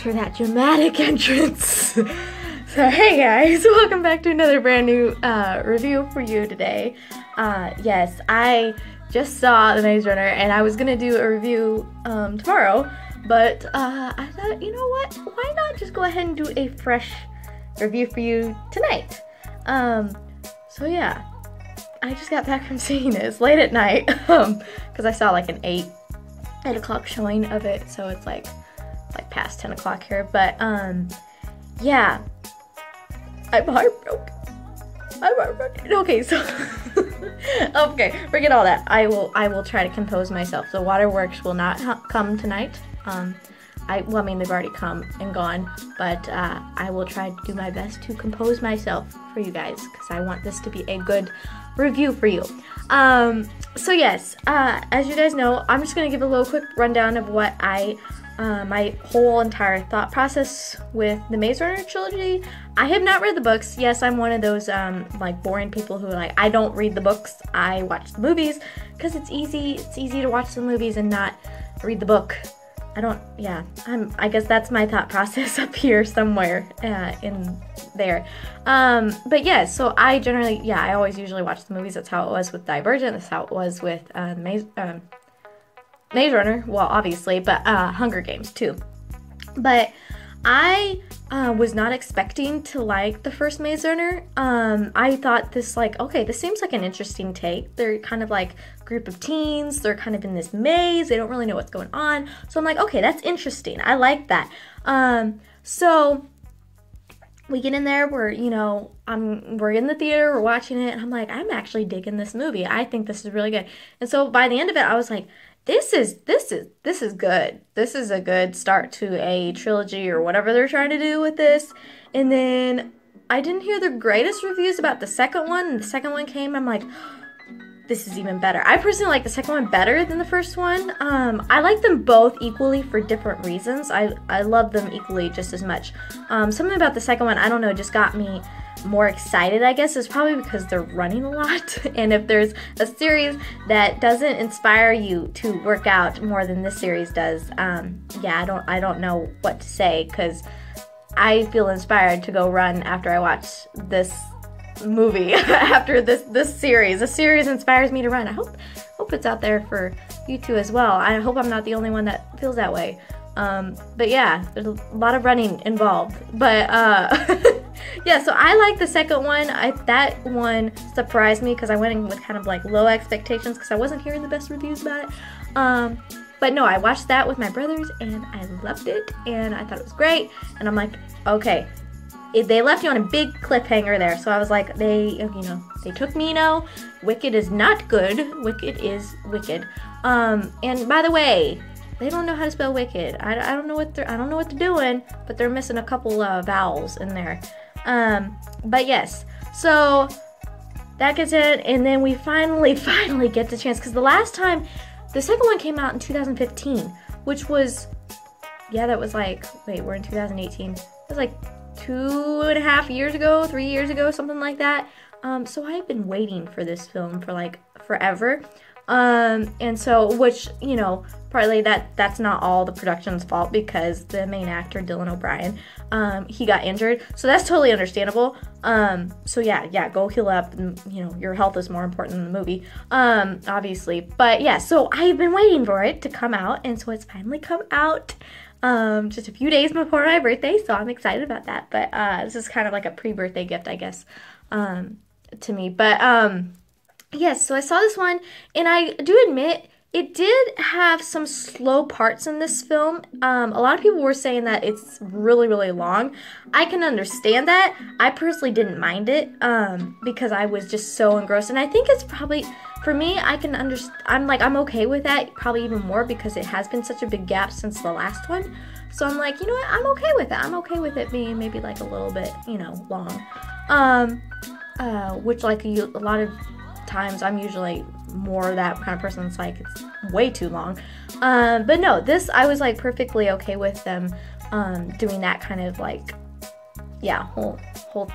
for that dramatic entrance. So hey guys, welcome back to another brand new review for you today. Yes, I just saw The Maze Runner and I was gonna do a review tomorrow, but I thought, you know what, why not just go ahead and do a fresh review for you tonight. So yeah, I just got back from seeing it. It's late at night because I saw like an 8 o'clock showing of it, so it's like past 10 o'clock here, but yeah, I'm heartbroken. Okay, so okay, forget all that. I will try to compose myself. The waterworks will not come tonight. I mean, they've already come and gone, but I will try to do my best to compose myself for you guys because I want this to be a good review for you. So yes, as you guys know, I'm just gonna give a little quick rundown of what my whole entire thought process with the Maze Runner trilogy. I have not read the books. Yes, I'm one of those like boring people who like, I don't read the books, I watch the movies because it's easy to watch the movies and not read the book. I guess that's my thought process up here somewhere in there. But yeah, so I always usually watch the movies. That's how it was with Divergent. That's how it was with Maze Runner, well, obviously, but Hunger Games too. But I was not expecting to like the first Maze Runner. I thought this this seems like an interesting take. They're kind of like a group of teens. They're kind of in this maze. They don't really know what's going on. So I'm like, okay, that's interesting. I like that. So we get in there, we're in the theater, we're watching it, and I'm like, I'm actually digging this movie. I think this is really good. And so by the end of it, I was like, this is good. This is a good start to a trilogy or whatever they're trying to do with this. And then I didn't hear the greatest reviews about the second one. And the second one came, I'm like, this is even better. I personally like the second one better than the first one. I like them both equally for different reasons. I love them equally just as much. Something about the second one, I don't know, just got me more excited, I guess. Is probably because they're running a lot. And if there's a series that doesn't inspire you to work out more than this series does, yeah, I don't know what to say, because I feel inspired to go run after I watch this movie, after this series. The series inspires me to run. I hope it's out there for you too as well. I hope I'm not the only one that feels that way. But yeah, there's a lot of running involved. But yeah, so I like the second one. That one surprised me because I went in with kind of like low expectations because I wasn't hearing the best reviews about it. But no, I watched that with my brothers and I loved it and I thought it was great. And I'm like, okay, they left you on a big cliffhanger there. So I was like, they took Nino. Wicked is not good. Wicked is wicked. And by the way, they don't know how to spell wicked. I don't know what they're doing, but they're missing a couple vowels in there. But yes, so that gets it, and then we finally get the chance, because the last time, the second one came out in 2015, which was, yeah, that was like, wait, we're in 2018. It was like 2.5 years ago, 3 years ago, something like that. So I've been waiting for this film for like forever. And so, which, partly that's not all the production's fault, because the main actor, Dylan O'Brien, he got injured. So that's totally understandable. So yeah, go heal up, and, your health is more important than the movie, obviously. But yeah, so I've been waiting for it to come out, and so it's finally come out, just a few days before my birthday, so I'm excited about that. But, this is kind of like a pre-birthday gift, I guess, to me. But, yes, so I saw this one, and I do admit, it did have some slow parts in this film. A lot of people were saying that it's really, really long. I can understand that. I personally didn't mind it, because I was just so engrossed. And I think it's probably, for me, I can understand, I'm okay with that, probably even more, because it has been such a big gap since the last one. So I'm like, you know what, I'm okay with it. I'm okay with it being maybe like a little bit, long. Which like a lot of times I'm usually more that kind of person that's like, it's way too long. But no, this, I was like perfectly okay with them doing that kind of like, yeah, whole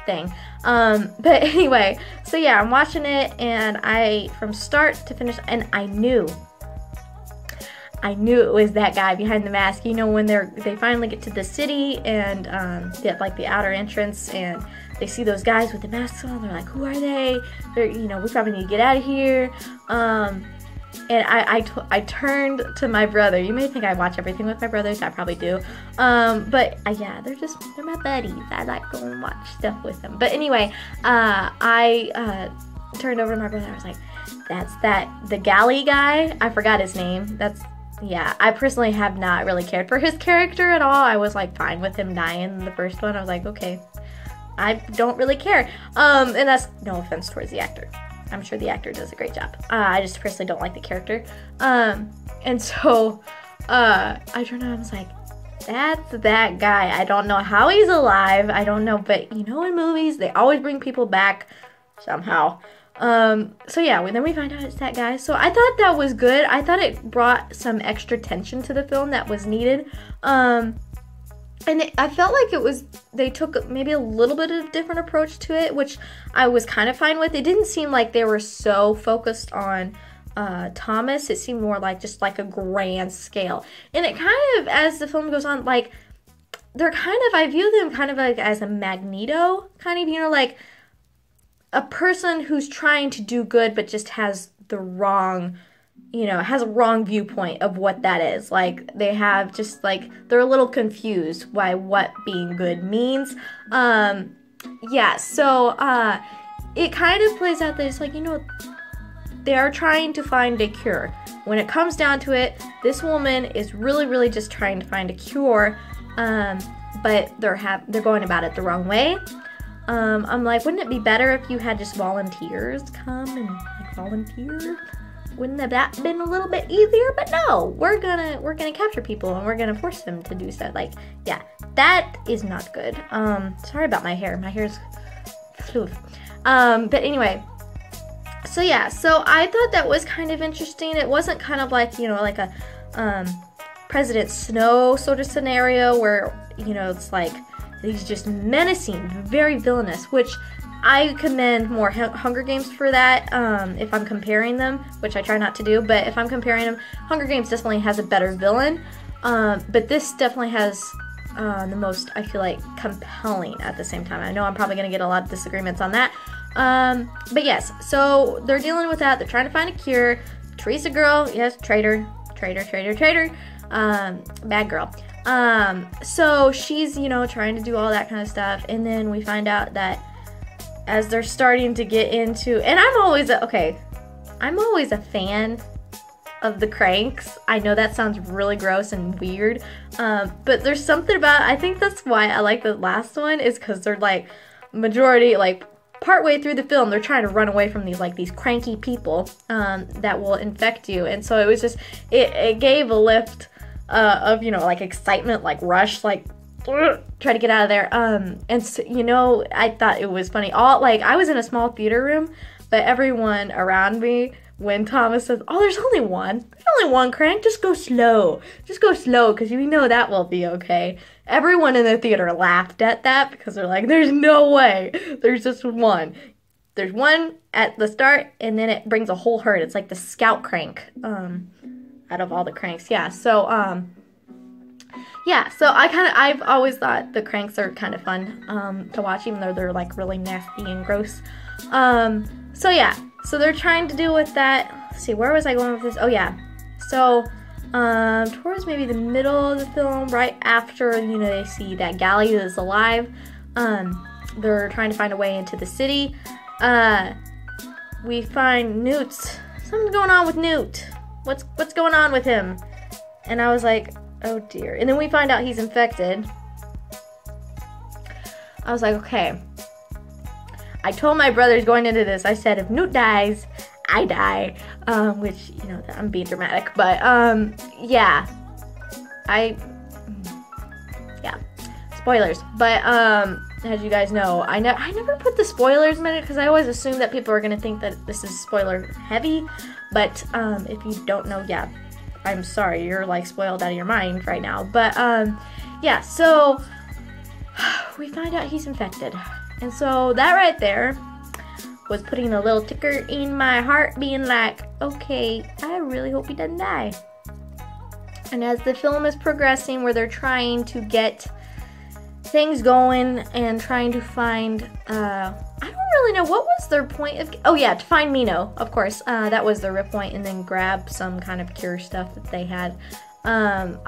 thing. But anyway, so yeah, I'm watching it, and from start to finish, and I knew I knew it was that guy behind the mask. You know, when they finally get to the city and get like the outer entrance, and they see those guys with the masks on. They're like, who are they? They're, you know, we probably need to get out of here. And I turned to my brother. You may think I watch everything with my brothers. I probably do. But yeah, they're my buddies. I like going and watch stuff with them. But anyway, I turned over to my brother. I was like, that's the galley guy. I forgot his name. Yeah, I personally have not really cared for his character at all. I was like fine with him dying in the first one. I was like, okay, I don't really care. And that's no offense towards the actor. I'm sure the actor does a great job. I just personally don't like the character. And so I turned around and was like, that's that guy. I don't know how he's alive. I don't know, but you know, in movies, they always bring people back somehow. So yeah, then we find out it's that guy. So I thought that was good. I thought it brought some extra tension to the film that was needed. And I felt like they took maybe a little bit of a different approach to it, which I was kind of fine with. It didn't seem like they were so focused on Thomas. It seemed more like just like a grand scale. And it kind of, as the film goes on, like, they're kind of, I view them kind of like as a Magneto, kind of, you know, like a person who's trying to do good but just has the wrong, you know, has a wrong viewpoint of what that is. Like, they have just, like, they're a little confused by what being good means. Yeah, so, it kind of plays out that it's like, you know, they are trying to find a cure. When it comes down to it, this woman is really, really just trying to find a cure, but they're going about it the wrong way. I'm like, wouldn't it be better if you had just volunteers come and like volunteer? Wouldn't have that been a little bit easier? But no, we're gonna capture people and we're gonna force them to do stuff. Like, yeah, that is not good. Sorry about my hair. My hair's but anyway, so yeah, so I thought that was kind of interesting. It wasn't kind of like, you know, like a President Snow sort of scenario where, you know, it's like he's just menacing, very villainous, which I commend more Hunger Games for that, if I'm comparing them, which I try not to do, but if I'm comparing them, Hunger Games definitely has a better villain, but this definitely has the most, I feel like, compelling at the same time. I know I'm probably going to get a lot of disagreements on that, but yes, so they're dealing with that. They're trying to find a cure. Teresa girl, yes, traitor, bad girl. So she's, you know, trying to do all that kind of stuff, and then we find out that as they're starting to get into, and I'm always a fan of the cranks. I know that sounds really gross and weird, but there's something about, I think that's why I like the last one, is because they're like, majority, like, partway through the film, they're trying to run away from these cranky people, that will infect you, and so it was just, it gave a lift, of, you know, like excitement, like rush, like, try to get out of there, and so, you know, I thought it was funny, I was in a small theater room, but everyone around me, when Thomas says, oh, there's only one crank, just go slow, because you know that will be okay, everyone in the theater laughed at that, because they're like, there's no way, there's just one, there's one at the start, and then it brings a whole herd, it's like the scout crank, out of all the cranks, yeah, so, yeah, so I've always thought the cranks are kind of fun, to watch, even though they're, like, really nasty and gross, so yeah, so they're trying to deal with that. Let's see, where was I going with this? Oh yeah, so, towards maybe the middle of the film, right after, you know, they see that galley that's alive, they're trying to find a way into the city, we find Newt's, something's going on with Newt, what's going on with him, and I was like, oh dear, and then we find out he's infected. I was like, okay, I told my brothers going into this, I said, if Newt dies, I die, which, you know, I'm being dramatic, but, yeah, spoilers, but, as you guys know, I never put the spoilers in it, because I always assume that people are going to think that this is spoiler heavy, but, if you don't know, yeah, I'm sorry, you're, like, spoiled out of your mind right now, but, yeah, so, we find out he's infected, and so that right there was putting a little ticker in my heart, being like, okay, I really hope he doesn't die. And as the film is progressing, where they're trying to get things going and trying to find, I don't really know, what was their point of, oh yeah, to find Mino, of course, that was their point, and then grab some kind of cure stuff that they had,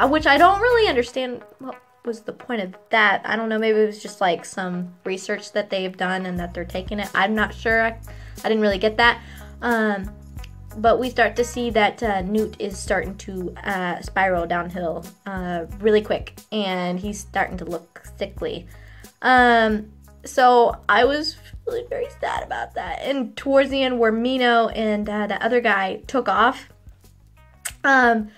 which I don't really understand what was the point of that. I don't know, maybe it was just like some research that they've done and that they're taking it. I'm not sure, I didn't really get that, but we start to see that Newt is starting to spiral downhill really quick, and he's starting to look sickly. So I was really very sad about that. And towards the end, where Mino and that other guy took off, and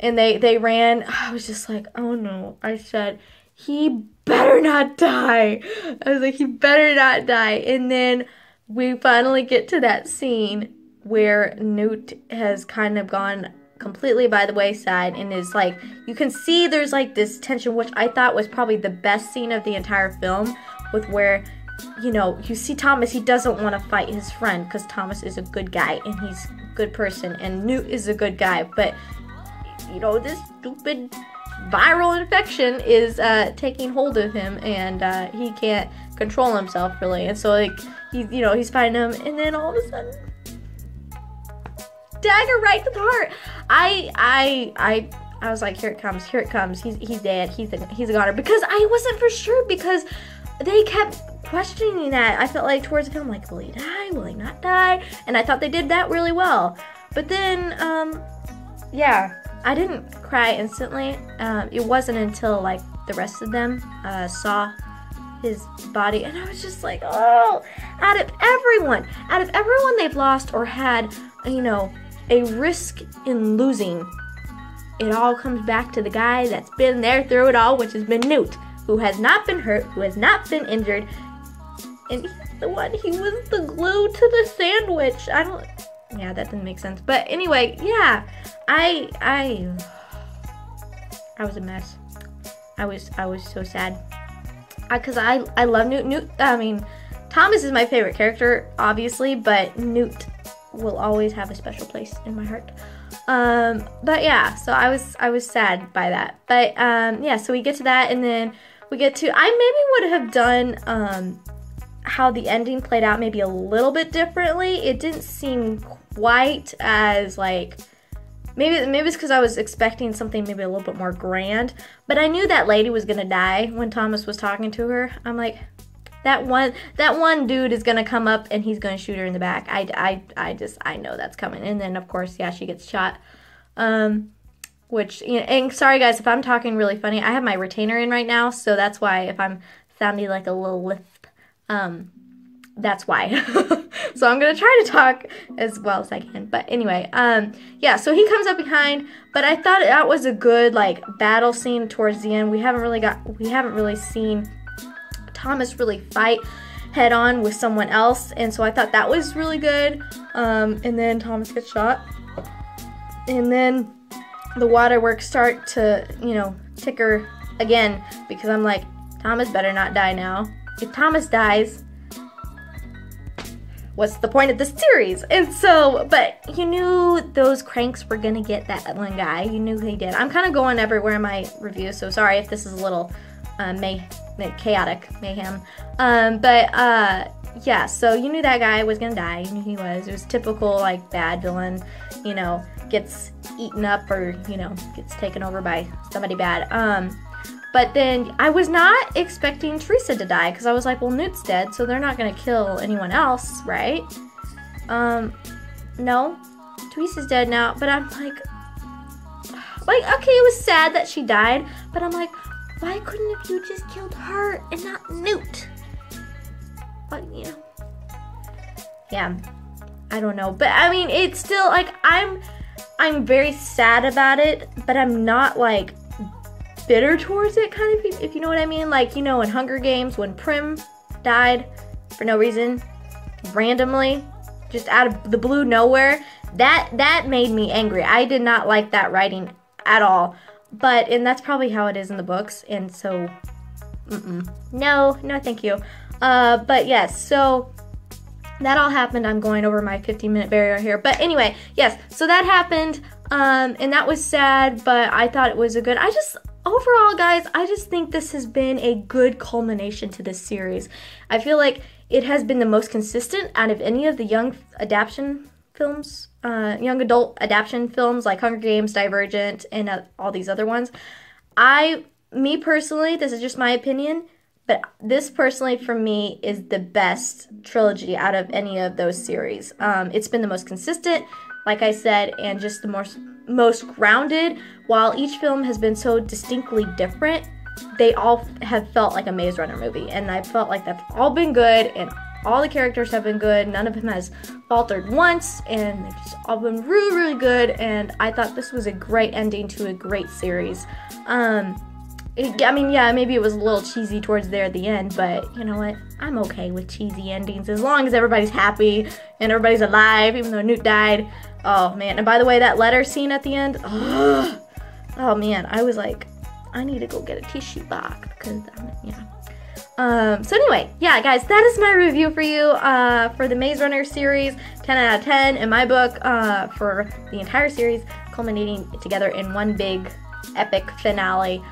they ran, I was just like, oh no. I said, he better not die. I was like, he better not die. And then we finally get to that scene where Newt has kind of gone completely by the wayside and is like, you can see there's like this tension, which I thought was probably the best scene of the entire film, with where, you know, you see Thomas, he doesn't want to fight his friend because Thomas is a good guy and he's a good person, and Newt is a good guy, but, you know, this stupid viral infection is taking hold of him, and he can't control himself really, and so like, he's fighting him, and then all of a sudden, dagger right to the heart. I was like, here it comes, he's dead, he's a goner, because I wasn't for sure, because they kept questioning that. I felt like towards the film, like, will he die, will he not die, and I thought they did that really well, but then, yeah, I didn't cry instantly. It wasn't until, like, the rest of them saw his body, and I was just like, oh, out of everyone they've lost or had, you know, a risk in losing, it all comes back to the guy that's been there through it all, which has been Newt, who has not been hurt, who has not been injured, and he's the one, he was the glue to the sandwich. Yeah, that didn't make sense, but anyway, yeah, I was a mess. I was so sad, because I love Newt. I mean, Thomas is my favorite character, obviously, but Newt will always have a special place in my heart. But yeah, so I was sad by that. But yeah, so we get to that, and then we get to, I maybe would have done how the ending played out maybe a little bit differently. It didn't seem quite as, like, maybe it's because I was expecting something maybe a little bit more grand, but I knew that lady was gonna die when Thomas was talking to her. I'm like, that one dude is gonna come up and he's gonna shoot her in the back. I know that's coming. And then of course, yeah, she gets shot. Which, you know, and sorry guys if I'm talking really funny. I have my retainer in right now, so that's why if I'm sounding like a little lisp, that's why. So I'm gonna try to talk as well as I can. But anyway, yeah, so he comes up behind, but I thought that was a good, like, battle scene towards the end. We haven't really seen Thomas really fight head on with someone else, and so I thought that was really good. And then Thomas gets shot, and then the waterworks start to, you know, ticker again, because I'm like, Thomas better not die now. If Thomas dies, what's the point of this series? And so, but you knew those cranks were gonna get that one guy. You knew he did. I'm kind of going everywhere in my review, so sorry if this is a little chaotic mayhem. Yeah, so you knew that guy was gonna die. You knew he was. It was typical, like, bad villain, you know, gets eaten up or, you know, gets taken over by somebody bad. But then I was not expecting Teresa to die, because I was like, well, Newt's dead, so they're not gonna kill anyone else, right? No, Teresa's dead now, but I'm like, okay, it was sad that she died, but I'm like, why couldn't have you just killed her and not Newt? But, you know, yeah, I don't know, but I mean, it's still, like, I'm very sad about it, but I'm not, like, bitter towards it, kind of, if you know what I mean. Like, you know, in Hunger Games, when Prim died for no reason, randomly, just out of the blue nowhere, that made me angry. I did not like that writing at all. And that's probably how it is in the books, and so, no, thank you. But yes, so that all happened. I'm going over my 15-minute barrier here, but anyway, yes, so that happened. and that was sad, but I thought it was a good, overall, guys, I just think this has been a good culmination to this series. I feel like it has been the most consistent out of any of the young adaptation films, young adult adaptation films like Hunger Games, Divergent, and all these other ones. Me personally, this is just my opinion, but this personally for me is the best trilogy out of any of those series. It's been the most consistent, like I said, and just the most grounded. While each film has been so distinctly different, they all have felt like a Maze Runner movie, and I felt like that's all been good, and all the characters have been good. None of them has faltered once, and they've just all been really, really good, and I thought this was a great ending to a great series. Yeah, maybe it was a little cheesy towards there at the end, but you know what? I'm okay with cheesy endings as long as everybody's happy and everybody's alive, even though Newt died. Oh, man. And by the way, that letter scene at the end, oh man, I was like, I need to go get a tissue box, because, yeah. So anyway, yeah, guys, that is my review for you for the Maze Runner series. 10 out of 10 in my book for the entire series, culminating together in one big epic finale.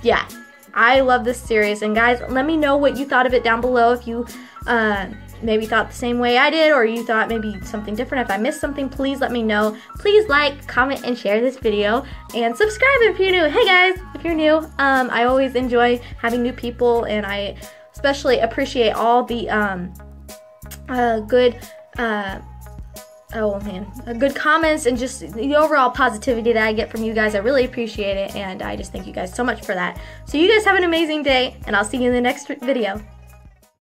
Yeah, I love this series, and guys, let me know what you thought of it down below. If you maybe thought the same way I did, or you thought maybe something different. If I missed something, please let me know. Please like, comment, and share this video, and subscribe if you're new. Hey guys, if you're new, I always enjoy having new people, and I especially appreciate all the good comments and just the overall positivity that I get from you guys. I really appreciate it, and I just thank you guys so much for that. So you guys have an amazing day, and I'll see you in the next video.